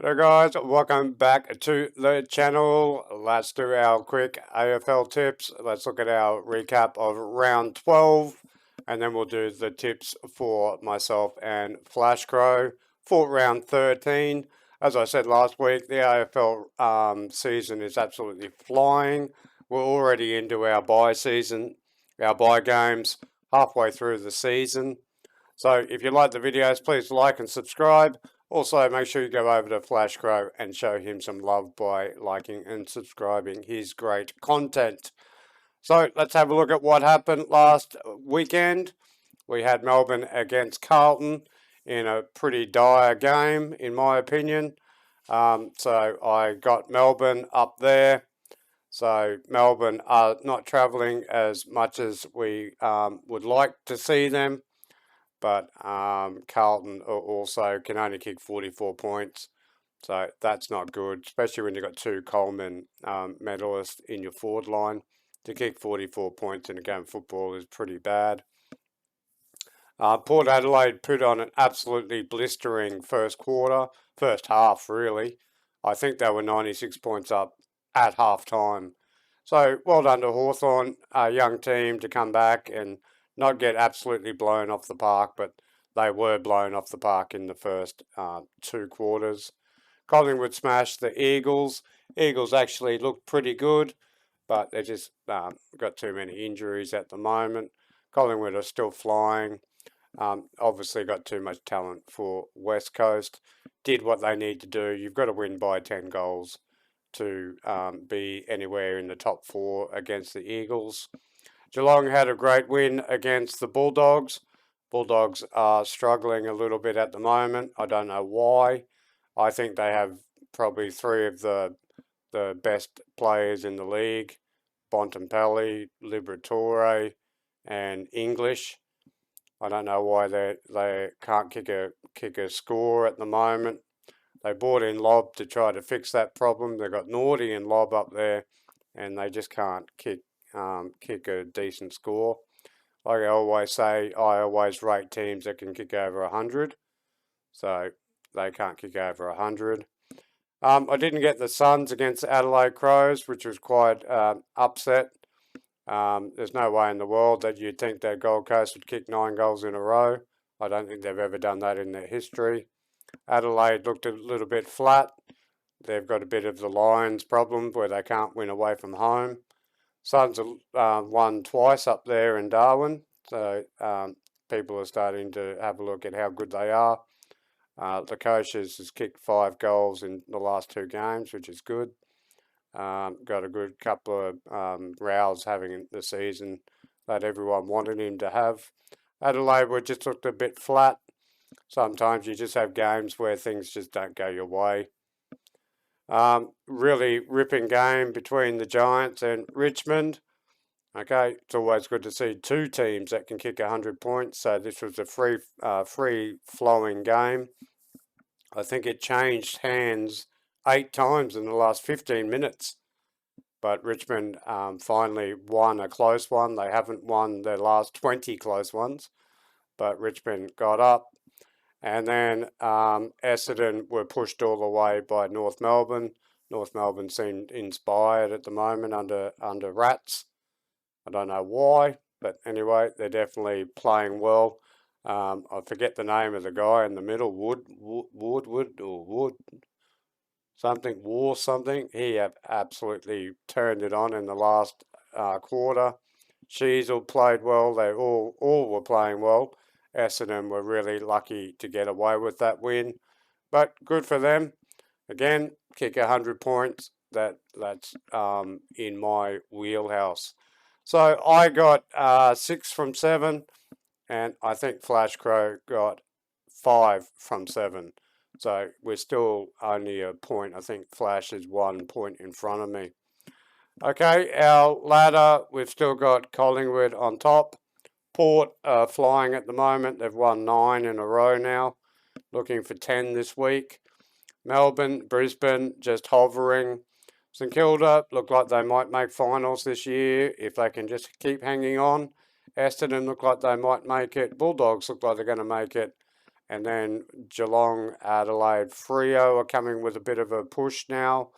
Hello guys, welcome back to the channel. Let's do our quick AFL tips. Let's look at our recap of round 12 and then we'll do the tips for myself and Flash Crow for round 13. As I said last week, the AFL season is absolutely flying. We're already into our bye season, our bye games, halfway through the season. So if you like the videos, please like and subscribe. Also, make sure you go over to Flash Crow and show him some love by liking and subscribing his great content. So let's have a look at what happened last weekend. We had Melbourne against Carlton in a pretty dire game, in my opinion. So I got Melbourne up there. So Melbourne are not travelling as much as we would like to see them, but Carlton also can only kick 44 points. So that's not good, especially when you've got two Coleman medalists in your forward line. To kick 44 points in a game of football is pretty bad. Port Adelaide put on an absolutely blistering first half really. I think they were 96 points up at half time. So well done to Hawthorn, a young team, to come back and not get absolutely blown off the park, but they were blown off the park in the first two quarters. Collingwood smashed the Eagles. Eagles actually looked pretty good, but they just got too many injuries at the moment. Collingwood are still flying. Obviously got too much talent for West Coast. Did what they need to do. You've got to win by 10 goals to be anywhere in the top four against the Eagles. Geelong had a great win against the Bulldogs. Bulldogs are struggling a little bit at the moment. I don't know why. I think they have probably three of the best players in the league: Bontempelli, Liberatore, and English. I don't know why they can't kick a score at the moment. They brought in Lobb to try to fix that problem. They've got Naughty and Lobb up there, and they just can't kick a decent score. Like I always say, I always rate teams that can kick over 100. So they can't kick over 100. I didn't get the Suns against the Adelaide Crows, which was quite upset. There's no way in the world that you'd think that Gold Coast would kick 9 goals in a row. I don't think they've ever done that in their history. Adelaide looked a little bit flat. They've got a bit of the Lions problem where they can't win away from home. Suns have won twice up there in Darwin, so people are starting to have a look at how good they are. The coaches has kicked 5 goals in the last 2 games, which is good. Got a good couple of rows having the season that everyone wanted him to have. Adelaide were just looked a bit flat. Sometimes you just have games where things just don't go your way. Really ripping game between the Giants and Richmond. Okay, it's always good to see two teams that can kick 100 points. So this was a free-flowing game. I think it changed hands 8 times in the last 15 minutes. But Richmond finally won a close one. They haven't won their last 20 close ones. But Richmond got up. And then Essendon were pushed all the way by North Melbourne. North Melbourne seemed inspired at the moment under Rats. I don't know why, but anyway, they're definitely playing well. I forget the name of the guy in the middle, Wood, something, War something. He have absolutely turned it on in the last quarter. Sheasel played well. They all were playing well. Essendon were really lucky to get away with that win, but good for them. Again, kick 100 points. That's in my wheelhouse. So I got 6 from 7, and I think Flash Crow got 5 from 7. So we're still only a point. I think Flash is 1 point in front of me. Okay, our ladder, we've still got Collingwood on top. Port are flying at the moment. They've won 9 in a row now. Looking for 10 this week. Melbourne, Brisbane, just hovering. St Kilda look like they might make finals this year if they can just keep hanging on. Essendon look like they might make it. Bulldogs look like they're going to make it. And then Geelong, Adelaide, Freo are coming with a bit of a push now,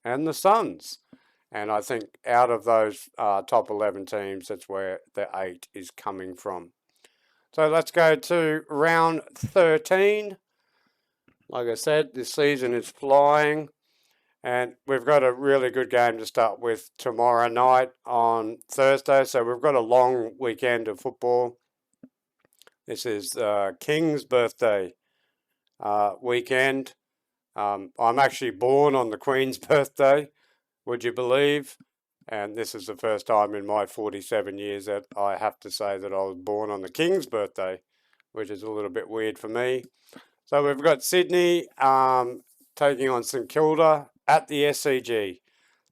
and the Suns. And I think out of those top 11 teams, that's where the 8 is coming from. So let's go to round 13. Like I said, this season is flying. And we've got a really good game to start with tomorrow night on Thursday. So we've got a long weekend of football. This is King's birthday weekend. I'm actually born on the Queen's birthday, would you believe? And this is the first time in my 47 years that I have to say that I was born on the King's birthday, which is a little bit weird for me. So we've got Sydney taking on St Kilda at the SCG.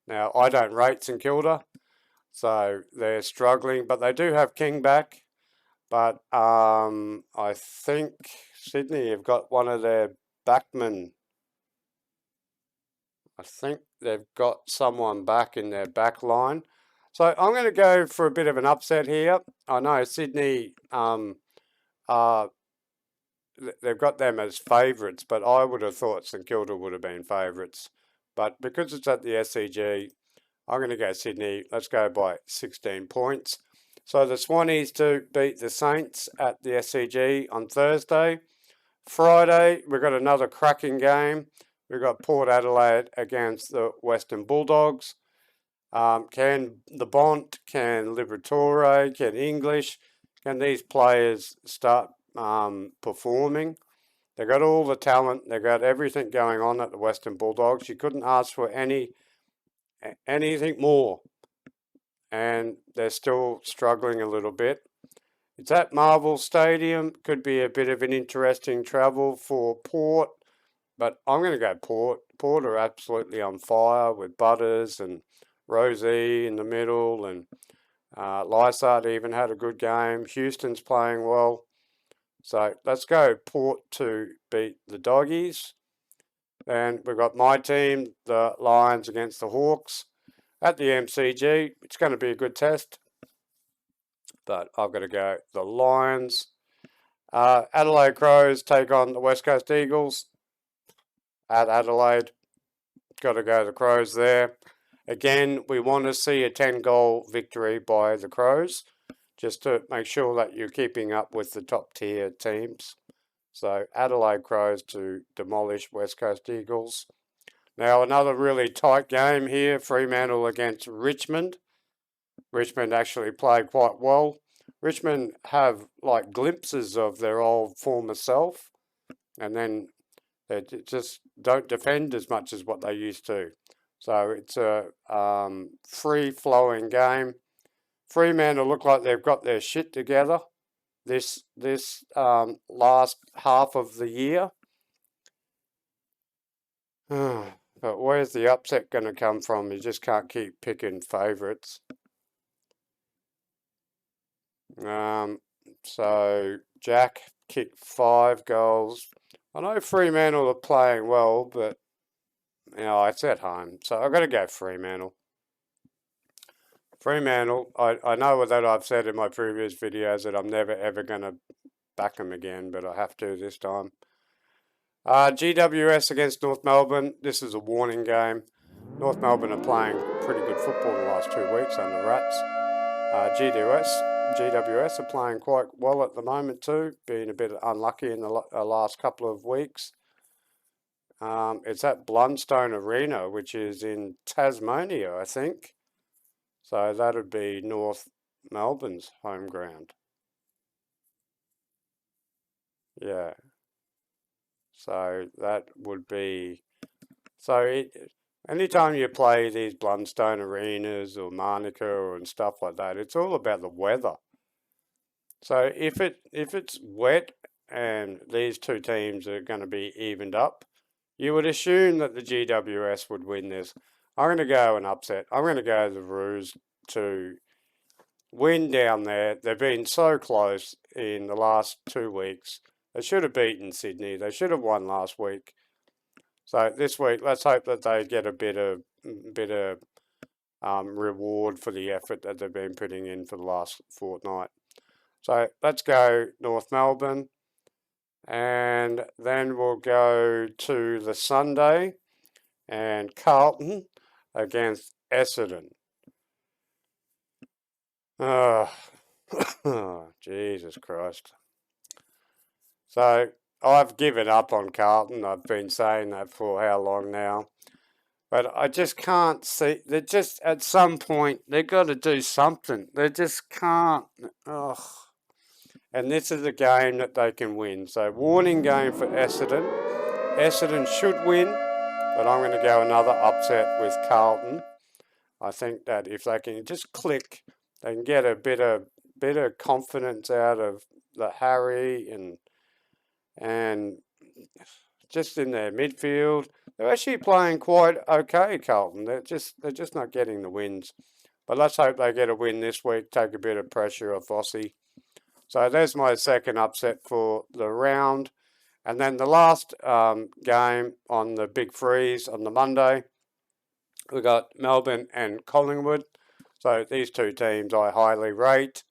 Now, I don't rate St Kilda, so they're struggling, but they do have King back. But I think Sydney have got one of their backmen. I think they've got someone back in their back line. So I'm going to go for a bit of an upset here. I know Sydney, they've got them as favourites, but I would have thought St Kilda would have been favourites. But because it's at the SCG, I'm going to go Sydney. Let's go by 16 points. So the Swannies to beat the Saints at the SCG on Thursday. Friday, we've got another cracking game. We've got Port Adelaide against the Western Bulldogs. Can the Bont, can Liberatore, can English, can these players start performing? They've got all the talent. They've got everything going on at the Western Bulldogs. You couldn't ask for anything more. And they're still struggling a little bit. It's at Marvel Stadium. Could be a bit of an interesting travel for Port. But I'm going to go Port. Port are absolutely on fire with Butters and Rosie in the middle. And Lysart even had a good game. Houston's playing well. So let's go Port to beat the Doggies. Then we've got my team, the Lions against the Hawks at the MCG. It's going to be a good test. But I've got to go the Lions. Adelaide Crows take on the West Coast Eagles at Adelaide. Got to go the Crows there. Again, we want to see a 10-goal victory by the Crows, just to make sure that you're keeping up with the top-tier teams. So Adelaide Crows to demolish West Coast Eagles. Now another really tight game here, Fremantle against Richmond. Richmond actually played quite well. Richmond have like glimpses of their old former self, and then they just don't defend as much as what they used to. So it's a free-flowing game. Fremantle look like they've got their shit together this last half of the year. But where's the upset going to come from? You just can't keep picking favourites. So Jack kicked 5 goals. I know Fremantle are playing well, but it's at home, so I've got to go Fremantle. Fremantle, I know that I've said in my previous videos that I'm never ever going to back them again, but I have to this time. GWS against North Melbourne. This is a warning game. North Melbourne are playing pretty good football the last 2 weeks under Rats. GWS are playing quite well at the moment too, being a bit unlucky in the last couple of weeks. It's at Blundstone Arena, which is in Tasmania, I think. So that would be North Melbourne's home ground. Yeah. So that would be... So anytime you play these Blundstone Arenas or Manuka and stuff like that, it's all about the weather. So if it's wet and these two teams are going to be evened up, you would assume that the GWS would win this. I'm going to go an upset. I'm going to go the Roos to win down there. They've been so close in the last 2 weeks. They should have beaten Sydney. They should have won last week. So this week, let's hope that they get a bit of reward for the effort that they've been putting in for the last fortnight. So let's go North Melbourne. And then we'll go to the Sunday and Carlton against Essendon. Oh, Jesus Christ. So I've given up on Carlton. I've been saying that for how long now. But I just can't see. They just, at some point, they've got to do something. They just can't. Ugh. And this is a game that they can win. So, warning game for Essendon. Essendon should win, but I'm going to go another upset with Carlton. I think that if they can just click, they can get a bit of confidence out of the Harry and just in their midfield. They're actually playing quite okay, Carlton. They're just not getting the wins. But let's hope they get a win this week, take a bit of pressure off Vossi. So there's my second upset for the round. And then the last game on the Big Freeze on the Monday, we got Melbourne and Collingwood. So these two teams I highly rate.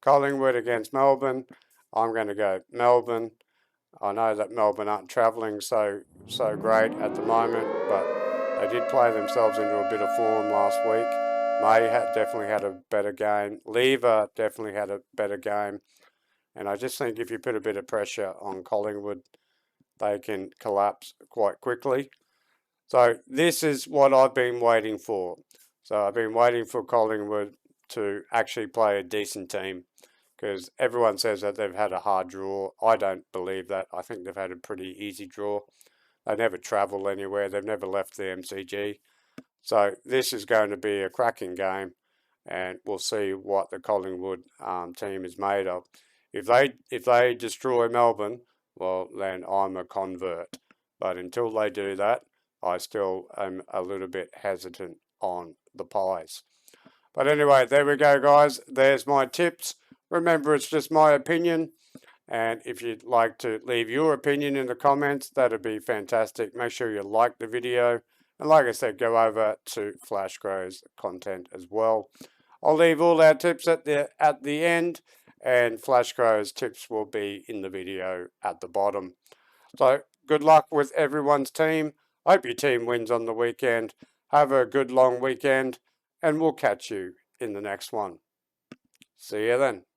Collingwood against Melbourne. I'm going to go Melbourne. I know that Melbourne aren't travelling so great at the moment, but they did play themselves into a bit of form last week. May definitely had a better game. Lever definitely had a better game. And I just think if you put a bit of pressure on Collingwood, they can collapse quite quickly. So this is what I've been waiting for. So I've been waiting for Collingwood to actually play a decent team, because everyone says that they've had a hard draw. I don't believe that. I think they've had a pretty easy draw. They never travel anywhere. They've never left the MCG. So this is going to be a cracking game, and we'll see what the Collingwood team is made of. If they destroy Melbourne, well, then I'm a convert. But until they do that, I still am a little bit hesitant on the Pies. But anyway, there we go, guys. There's my tips. Remember, it's just my opinion. And if you'd like to leave your opinion in the comments, that'd be fantastic. Make sure you like the video. And like I said, go over to Flashgrow's content as well. I'll leave all our tips at the end, and Flashgrow's tips will be in the video at the bottom. So good luck with everyone's team. Hope your team wins on the weekend. Have a good long weekend, and we'll catch you in the next one. See you then.